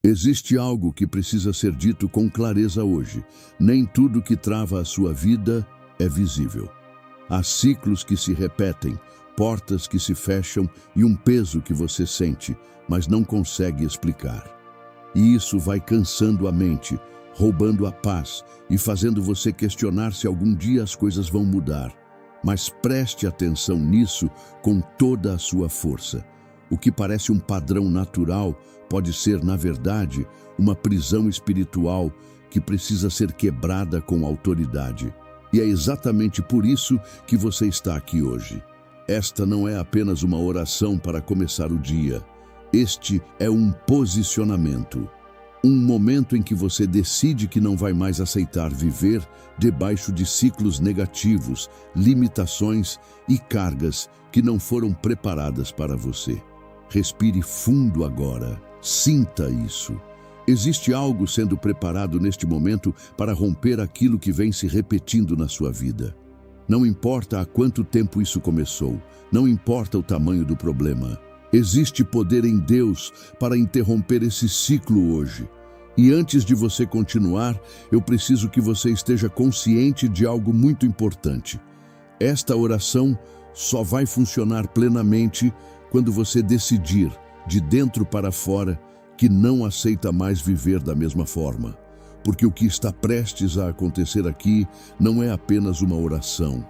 Existe algo que precisa ser dito com clareza hoje. Nem tudo que trava a sua vida é visível. Há ciclos que se repetem, portas que se fecham e um peso que você sente, mas não consegue explicar. E isso vai cansando a mente, roubando a paz e fazendo você questionar se algum dia as coisas vão mudar. Mas preste atenção nisso com toda a sua força. O que parece um padrão natural pode ser, na verdade, uma prisão espiritual que precisa ser quebrada com autoridade. E é exatamente por isso que você está aqui hoje. Esta não é apenas uma oração para começar o dia. Este é um posicionamento. Um momento em que você decide que não vai mais aceitar viver debaixo de ciclos negativos, limitações e cargas que não foram preparadas para você. Respire fundo agora. Sinta isso. Existe algo sendo preparado neste momento para romper aquilo que vem se repetindo na sua vida. Não importa há quanto tempo isso começou, não importa o tamanho do problema. Existe poder em Deus para interromper esse ciclo hoje. E antes de você continuar, eu preciso que você esteja consciente de algo muito importante. Esta oração só vai funcionar plenamente quando você decidir, de dentro para fora, que não aceita mais viver da mesma forma. Porque o que está prestes a acontecer aqui não é apenas uma oração.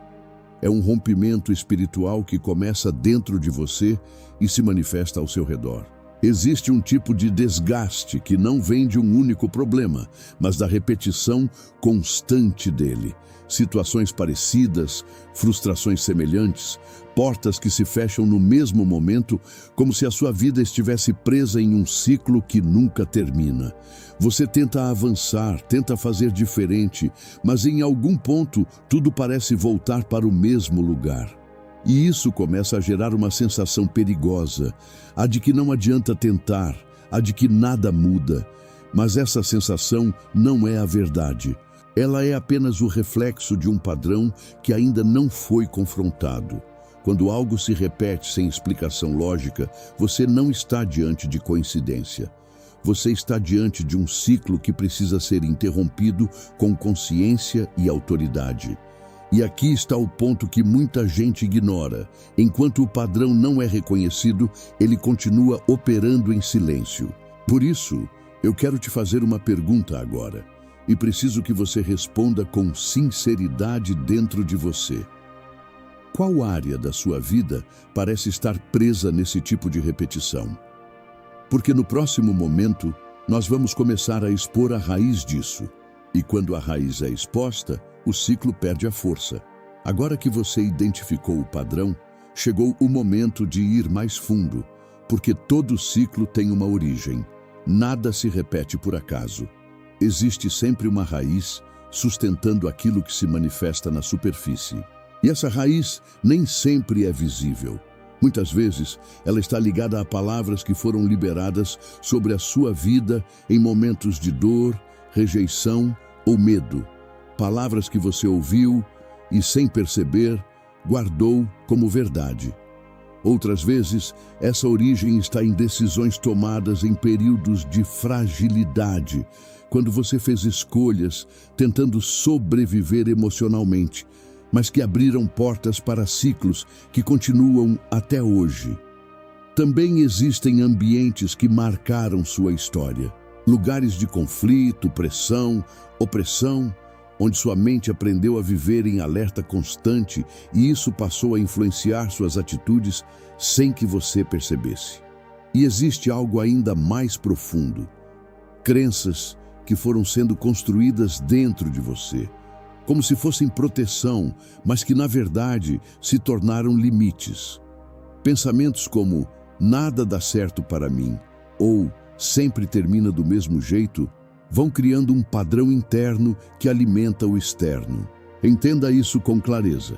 É um rompimento espiritual que começa dentro de você e se manifesta ao seu redor. Existe um tipo de desgaste que não vem de um único problema, mas da repetição constante dele. Situações parecidas, frustrações semelhantes, portas que se fecham no mesmo momento, como se a sua vida estivesse presa em um ciclo que nunca termina. Você tenta avançar, tenta fazer diferente, mas em algum ponto tudo parece voltar para o mesmo lugar. E isso começa a gerar uma sensação perigosa, a de que não adianta tentar, a de que nada muda. Mas essa sensação não é a verdade. Ela é apenas o reflexo de um padrão que ainda não foi confrontado. Quando algo se repete sem explicação lógica, você não está diante de coincidência. Você está diante de um ciclo que precisa ser interrompido com consciência e autoridade. E aqui está o ponto que muita gente ignora. Enquanto o padrão não é reconhecido, ele continua operando em silêncio. Por isso, eu quero te fazer uma pergunta agora. E preciso que você responda com sinceridade dentro de você. Qual área da sua vida parece estar presa nesse tipo de repetição? Porque no próximo momento, nós vamos começar a expor a raiz disso. E quando a raiz é exposta, o ciclo perde a força. Agora que você identificou o padrão, chegou o momento de ir mais fundo, porque todo ciclo tem uma origem. Nada se repete por acaso. Existe sempre uma raiz sustentando aquilo que se manifesta na superfície. E essa raiz nem sempre é visível. Muitas vezes, ela está ligada a palavras que foram liberadas sobre a sua vida em momentos de dor, rejeição ou medo. Palavras que você ouviu e, sem perceber, guardou como verdade. Outras vezes, essa origem está em decisões tomadas em períodos de fragilidade, quando você fez escolhas tentando sobreviver emocionalmente, mas que abriram portas para ciclos que continuam até hoje. Também existem ambientes que marcaram sua história, lugares de conflito, pressão, opressão, onde sua mente aprendeu a viver em alerta constante e isso passou a influenciar suas atitudes sem que você percebesse. E existe algo ainda mais profundo: crenças que foram sendo construídas dentro de você, como se fossem proteção, mas que na verdade se tornaram limites. Pensamentos como "nada dá certo para mim" ou "sempre termina do mesmo jeito" vão criando um padrão interno que alimenta o externo. Entenda isso com clareza.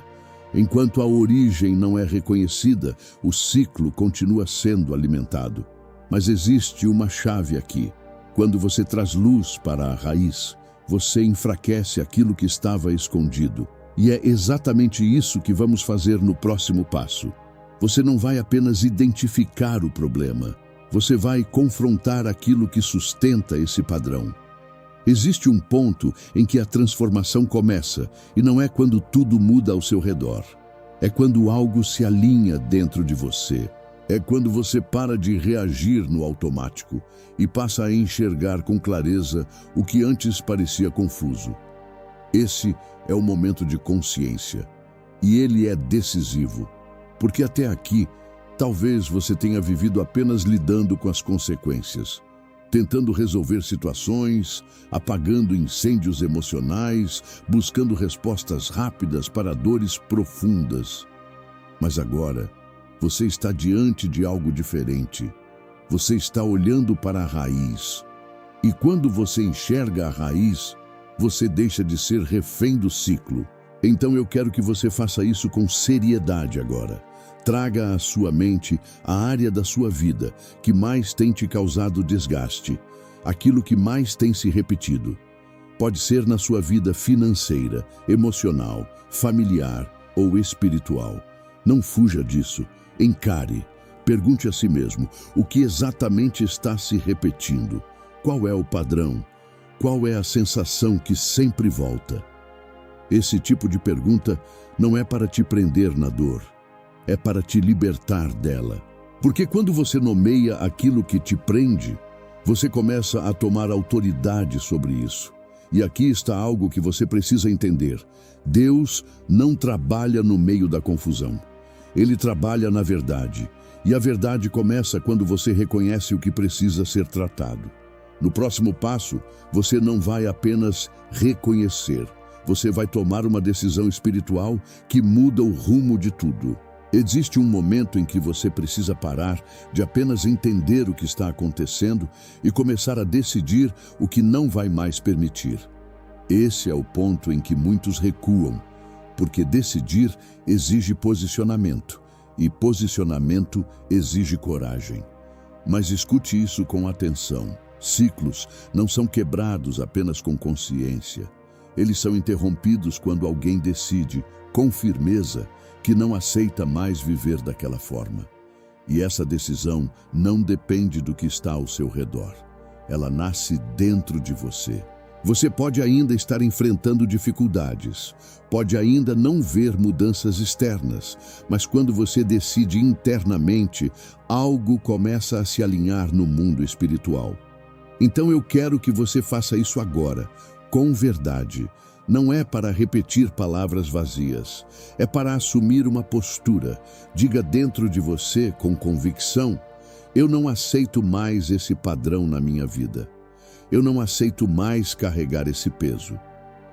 Enquanto a origem não é reconhecida, o ciclo continua sendo alimentado. Mas existe uma chave aqui. Quando você traz luz para a raiz, você enfraquece aquilo que estava escondido. E é exatamente isso que vamos fazer no próximo passo. Você não vai apenas identificar o problema. você vai confrontar aquilo que sustenta esse padrão. Existe um ponto em que a transformação começa, e não é quando tudo muda ao seu redor. É quando algo se alinha dentro de você. É quando você para de reagir no automático e passa a enxergar com clareza o que antes parecia confuso. Esse é o momento de consciência, e ele é decisivo, porque até aqui, talvez você tenha vivido apenas lidando com as consequências, tentando resolver situações, apagando incêndios emocionais, buscando respostas rápidas para dores profundas. Mas agora, você está diante de algo diferente. Você está olhando para a raiz. E quando você enxerga a raiz, você deixa de ser refém do ciclo. Então eu quero que você faça isso com seriedade agora. Traga à sua mente a área da sua vida que mais tem te causado desgaste, aquilo que mais tem se repetido. Pode ser na sua vida financeira, emocional, familiar ou espiritual. Não fuja disso. Encare. Pergunte a si mesmo o que exatamente está se repetindo. Qual é o padrão? Qual é a sensação que sempre volta? Esse tipo de pergunta não é para te prender na dor. É para te libertar dela. Porque quando você nomeia aquilo que te prende, você começa a tomar autoridade sobre isso. E aqui está algo que você precisa entender. Deus não trabalha no meio da confusão. Ele trabalha na verdade. E a verdade começa quando você reconhece o que precisa ser tratado. No próximo passo, você não vai apenas reconhecer. Você vai tomar uma decisão espiritual que muda o rumo de tudo. Existe um momento em que você precisa parar de apenas entender o que está acontecendo e começar a decidir o que não vai mais permitir. Esse é o ponto em que muitos recuam, porque decidir exige posicionamento, e posicionamento exige coragem. Mas escute isso com atenção. Ciclos não são quebrados apenas com consciência. Eles são interrompidos quando alguém decide, com firmeza, que não aceita mais viver daquela forma. E essa decisão não depende do que está ao seu redor. Ela nasce dentro de você. Você pode ainda estar enfrentando dificuldades, pode ainda não ver mudanças externas, mas quando você decide internamente, algo começa a se alinhar no mundo espiritual. Então eu quero que você faça isso agora, com verdade. Não é para repetir palavras vazias, é para assumir uma postura. Diga dentro de você, com convicção: eu não aceito mais esse padrão na minha vida. Eu não aceito mais carregar esse peso.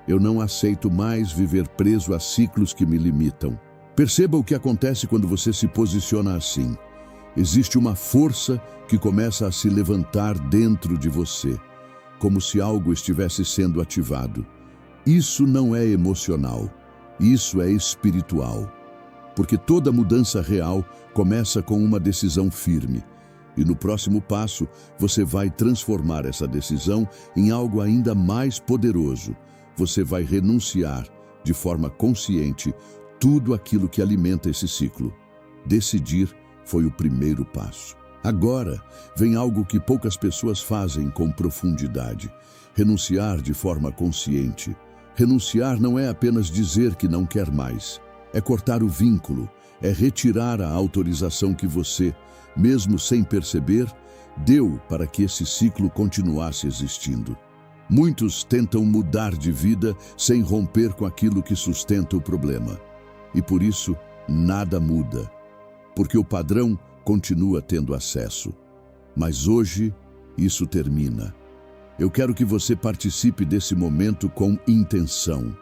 Eu não aceito mais viver preso a ciclos que me limitam. Perceba o que acontece quando você se posiciona assim. Existe uma força que começa a se levantar dentro de você, como se algo estivesse sendo ativado. Isso não é emocional, isso é espiritual. Porque toda mudança real começa com uma decisão firme. E no próximo passo, você vai transformar essa decisão em algo ainda mais poderoso. Você vai renunciar, de forma consciente, tudo aquilo que alimenta esse ciclo. Decidir foi o primeiro passo. Agora, vem algo que poucas pessoas fazem com profundidade: renunciar de forma consciente. Renunciar não é apenas dizer que não quer mais. É cortar o vínculo, é retirar a autorização que você, mesmo sem perceber, deu para que esse ciclo continuasse existindo. Muitos tentam mudar de vida sem romper com aquilo que sustenta o problema. E por isso, nada muda. Porque o padrão continua tendo acesso. Mas hoje, isso termina. Eu quero que você participe desse momento com intenção.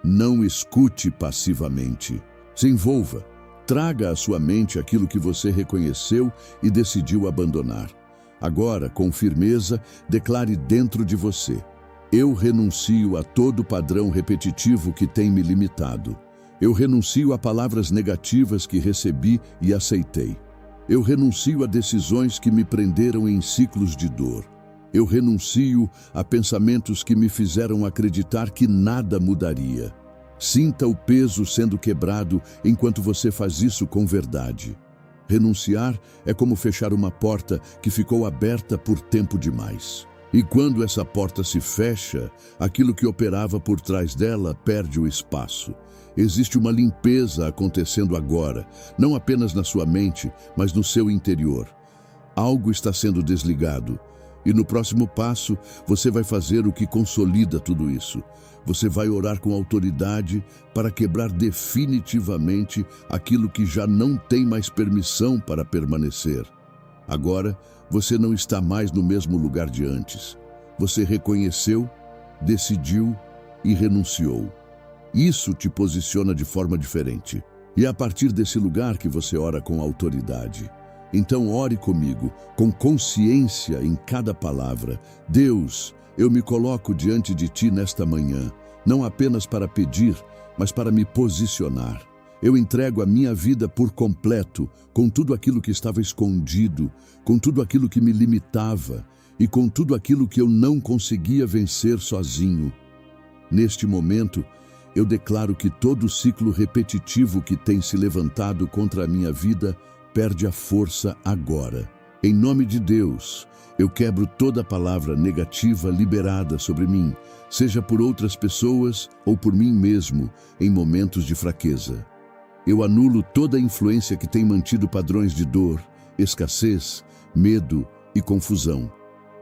Não escute passivamente. Se envolva. Traga à sua mente aquilo que você reconheceu e decidiu abandonar. Agora, com firmeza, declare dentro de você: eu renuncio a todo padrão repetitivo que tem me limitado. Eu renuncio a palavras negativas que recebi e aceitei. Eu renuncio a decisões que me prenderam em ciclos de dor. Eu renuncio a pensamentos que me fizeram acreditar que nada mudaria. Sinta o peso sendo quebrado enquanto você faz isso com verdade. Renunciar é como fechar uma porta que ficou aberta por tempo demais. E quando essa porta se fecha, aquilo que operava por trás dela perde o espaço. Existe uma limpeza acontecendo agora, não apenas na sua mente, mas no seu interior. Algo está sendo desligado. E no próximo passo, você vai fazer o que consolida tudo isso. Você vai orar com autoridade para quebrar definitivamente aquilo que já não tem mais permissão para permanecer. Agora, você não está mais no mesmo lugar de antes. Você reconheceu, decidiu e renunciou. Isso te posiciona de forma diferente. E é a partir desse lugar que você ora com autoridade. Então ore comigo, com consciência em cada palavra. Deus, eu me coloco diante de Ti nesta manhã, não apenas para pedir, mas para me posicionar. Eu entrego a minha vida por completo, com tudo aquilo que estava escondido, com tudo aquilo que me limitava e com tudo aquilo que eu não conseguia vencer sozinho. Neste momento, eu declaro que todo ciclo repetitivo que tem se levantado contra a minha vida perde a força agora. Em nome de Deus, eu quebro toda palavra negativa liberada sobre mim, seja por outras pessoas ou por mim mesmo, em momentos de fraqueza. Eu anulo toda a influência que tem mantido padrões de dor, escassez, medo e confusão.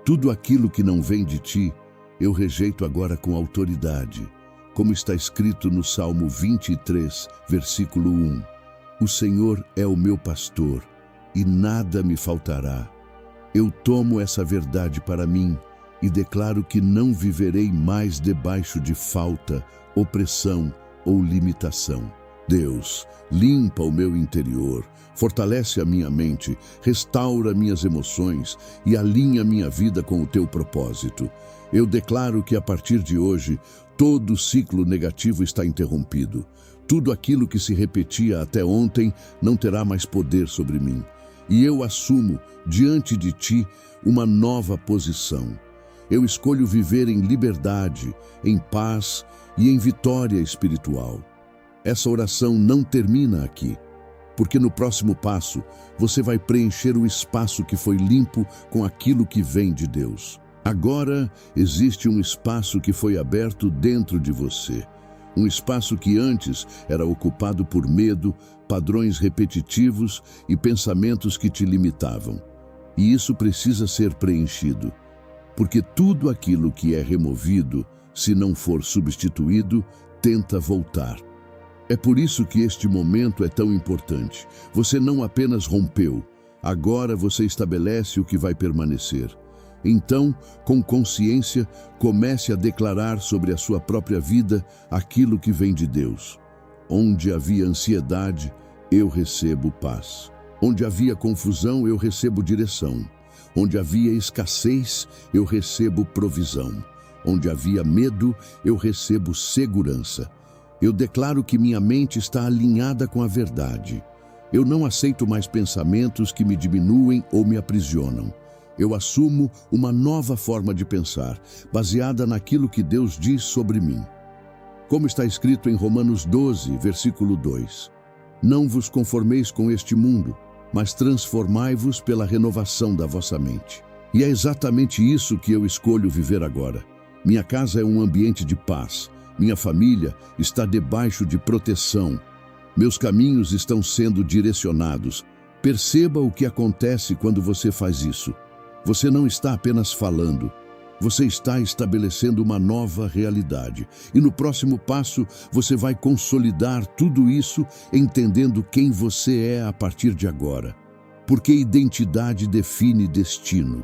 Tudo aquilo que não vem de Ti, eu rejeito agora com autoridade, como está escrito no Salmo 23, versículo 1. O Senhor é o meu pastor, e nada me faltará. Eu tomo essa verdade para mim e declaro que não viverei mais debaixo de falta, opressão ou limitação. Deus, limpa o meu interior, fortalece a minha mente, restaura minhas emoções e alinha minha vida com o Teu propósito. Eu declaro que a partir de hoje, todo ciclo negativo está interrompido. Tudo aquilo que se repetia até ontem não terá mais poder sobre mim. E eu assumo, diante de Ti, uma nova posição. Eu escolho viver em liberdade, em paz e em vitória espiritual. Essa oração não termina aqui, porque no próximo passo você vai preencher o espaço que foi limpo com aquilo que vem de Deus. Agora existe um espaço que foi aberto dentro de você. Um espaço que antes era ocupado por medo, padrões repetitivos e pensamentos que te limitavam. E isso precisa ser preenchido, porque tudo aquilo que é removido, se não for substituído, tenta voltar. É por isso que este momento é tão importante. Você não apenas rompeu, agora você estabelece o que vai permanecer. Então, com consciência, comece a declarar sobre a sua própria vida aquilo que vem de Deus. Onde havia ansiedade, eu recebo paz. Onde havia confusão, eu recebo direção. Onde havia escassez, eu recebo provisão. Onde havia medo, eu recebo segurança. Eu declaro que minha mente está alinhada com a verdade. Eu não aceito mais pensamentos que me diminuem ou me aprisionam. Eu assumo uma nova forma de pensar, baseada naquilo que Deus diz sobre mim. Como está escrito em Romanos 12, versículo 2. Não vos conformeis com este mundo, mas transformai-vos pela renovação da vossa mente. E é exatamente isso que eu escolho viver agora. Minha casa é um ambiente de paz. Minha família está debaixo de proteção. Meus caminhos estão sendo direcionados. Perceba o que acontece quando você faz isso. Você não está apenas falando, você está estabelecendo uma nova realidade. E no próximo passo, você vai consolidar tudo isso entendendo quem você é a partir de agora. Porque identidade define destino.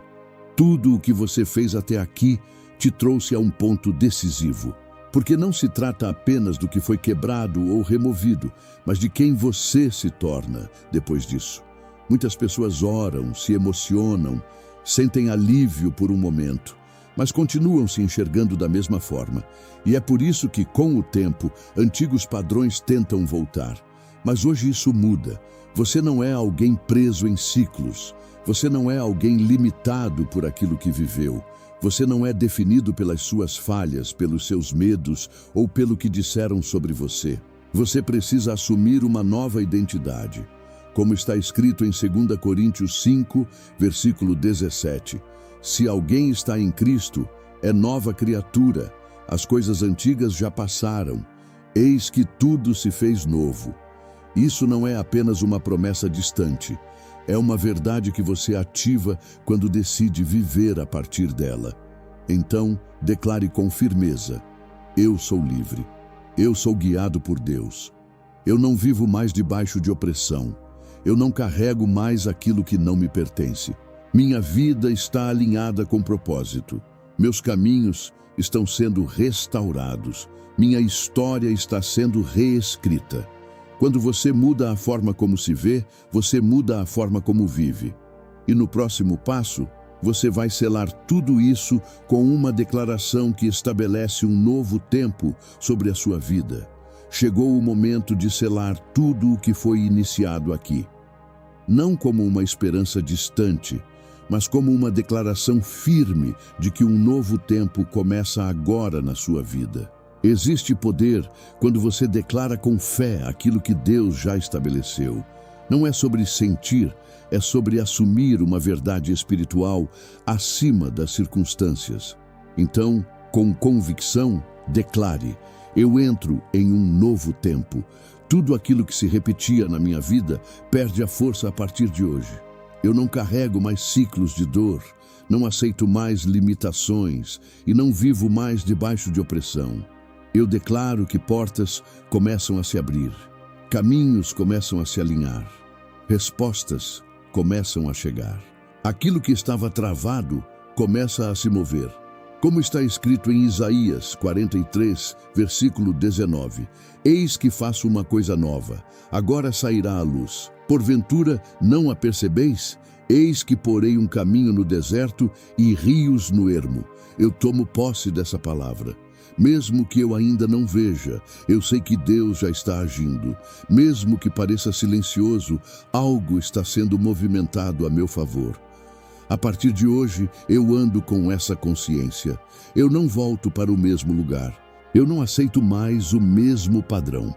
Tudo o que você fez até aqui te trouxe a um ponto decisivo. Porque não se trata apenas do que foi quebrado ou removido, mas de quem você se torna depois disso. Muitas pessoas oram, se emocionam, sentem alívio por um momento, mas continuam se enxergando da mesma forma. E é por isso que, com o tempo, antigos padrões tentam voltar. Mas hoje isso muda. Você não é alguém preso em ciclos. Você não é alguém limitado por aquilo que viveu. Você não é definido pelas suas falhas, pelos seus medos ou pelo que disseram sobre você. Você precisa assumir uma nova identidade. Como está escrito em 2 Coríntios 5, versículo 17. Se alguém está em Cristo, é nova criatura. As coisas antigas já passaram. Eis que tudo se fez novo. Isso não é apenas uma promessa distante. É uma verdade que você ativa quando decide viver a partir dela. Então, declare com firmeza: eu sou livre. Eu sou guiado por Deus. Eu não vivo mais debaixo de opressão. Eu não carrego mais aquilo que não me pertence. Minha vida está alinhada com propósito. Meus caminhos estão sendo restaurados. Minha história está sendo reescrita. Quando você muda a forma como se vê, você muda a forma como vive. E no próximo passo, você vai selar tudo isso com uma declaração que estabelece um novo tempo sobre a sua vida. Chegou o momento de selar tudo o que foi iniciado aqui. Não como uma esperança distante, mas como uma declaração firme de que um novo tempo começa agora na sua vida. Existe poder quando você declara com fé aquilo que Deus já estabeleceu. Não é sobre sentir, é sobre assumir uma verdade espiritual acima das circunstâncias. Então, com convicção, declare: eu entro em um novo tempo. Tudo aquilo que se repetia na minha vida perde a força a partir de hoje. Eu não carrego mais ciclos de dor, não aceito mais limitações e não vivo mais debaixo de opressão. Eu declaro que portas começam a se abrir, caminhos começam a se alinhar, respostas começam a chegar. Aquilo que estava travado começa a se mover. Como está escrito em Isaías 43, versículo 19: eis que faço uma coisa nova, agora sairá a luz. Porventura não a percebeis? Eis que porei um caminho no deserto e rios no ermo. Eu tomo posse dessa palavra. Mesmo que eu ainda não veja, eu sei que Deus já está agindo. Mesmo que pareça silencioso, algo está sendo movimentado a meu favor. A partir de hoje, eu ando com essa consciência. Eu não volto para o mesmo lugar. Eu não aceito mais o mesmo padrão.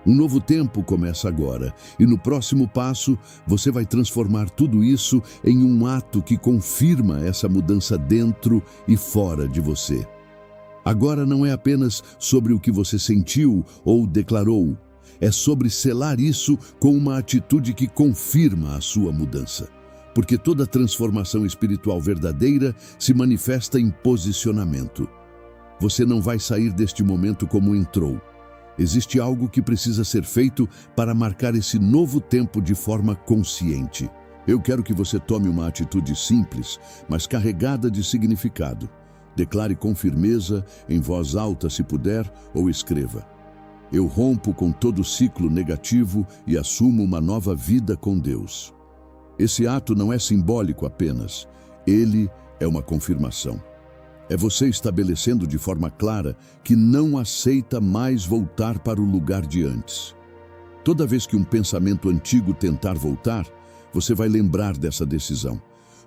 Um novo tempo começa agora, e no próximo passo, você vai transformar tudo isso em um ato que confirma essa mudança dentro e fora de você. Agora não é apenas sobre o que você sentiu ou declarou. É sobre selar isso com uma atitude que confirma a sua mudança. Porque toda transformação espiritual verdadeira se manifesta em posicionamento. Você não vai sair deste momento como entrou. Existe algo que precisa ser feito para marcar esse novo tempo de forma consciente. Eu quero que você tome uma atitude simples, mas carregada de significado. Declare com firmeza, em voz alta se puder, ou escreva: eu rompo com todo ciclo negativo e assumo uma nova vida com Deus. Esse ato não é simbólico apenas, ele é uma confirmação. É você estabelecendo de forma clara que não aceita mais voltar para o lugar de antes. Toda vez que um pensamento antigo tentar voltar, você vai lembrar dessa decisão.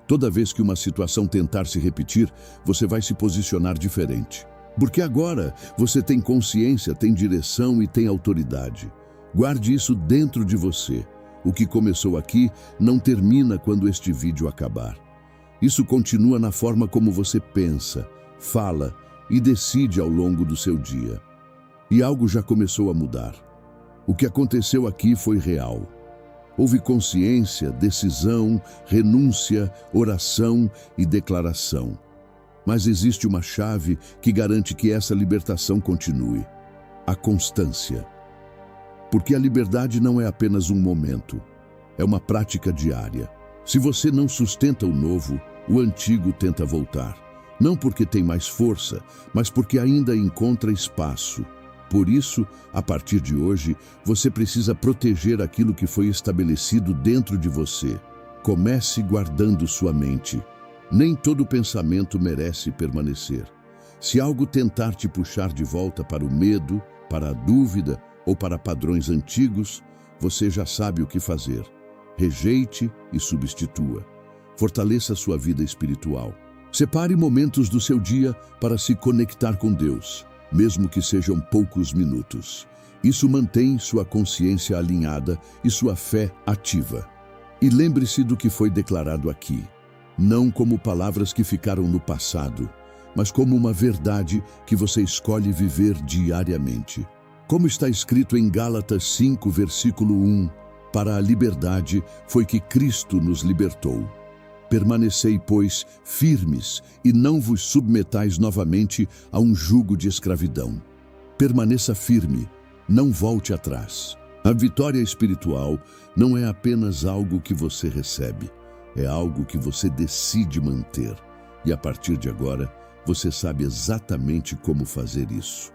Toda vez que uma situação tentar se repetir, você vai se posicionar diferente. Porque agora você tem consciência, tem direção e tem autoridade. Guarde isso dentro de você. O que começou aqui não termina quando este vídeo acabar. Isso continua na forma como você pensa, fala e decide ao longo do seu dia. E algo já começou a mudar. O que aconteceu aqui foi real. Houve consciência, decisão, renúncia, oração e declaração. Mas existe uma chave que garante que essa libertação continue: a constância. Porque a liberdade não é apenas um momento, é uma prática diária. Se você não sustenta o novo, o antigo tenta voltar. Não porque tem mais força, mas porque ainda encontra espaço. Por isso, a partir de hoje, você precisa proteger aquilo que foi estabelecido dentro de você. Comece guardando sua mente. Nem todo pensamento merece permanecer. Se algo tentar te puxar de volta para o medo, para a dúvida ou para padrões antigos, você já sabe o que fazer. Rejeite e substitua. Fortaleça sua vida espiritual. Separe momentos do seu dia para se conectar com Deus, mesmo que sejam poucos minutos. Isso mantém sua consciência alinhada e sua fé ativa. E lembre-se do que foi declarado aqui, não como palavras que ficaram no passado, mas como uma verdade que você escolhe viver diariamente. Como está escrito em Gálatas 5, versículo 1, para a liberdade foi que Cristo nos libertou. Permanecei, pois, firmes e não vos submetais novamente a um jugo de escravidão. Permaneça firme, não volte atrás. A vitória espiritual não é apenas algo que você recebe, é algo que você decide manter. E a partir de agora, você sabe exatamente como fazer isso.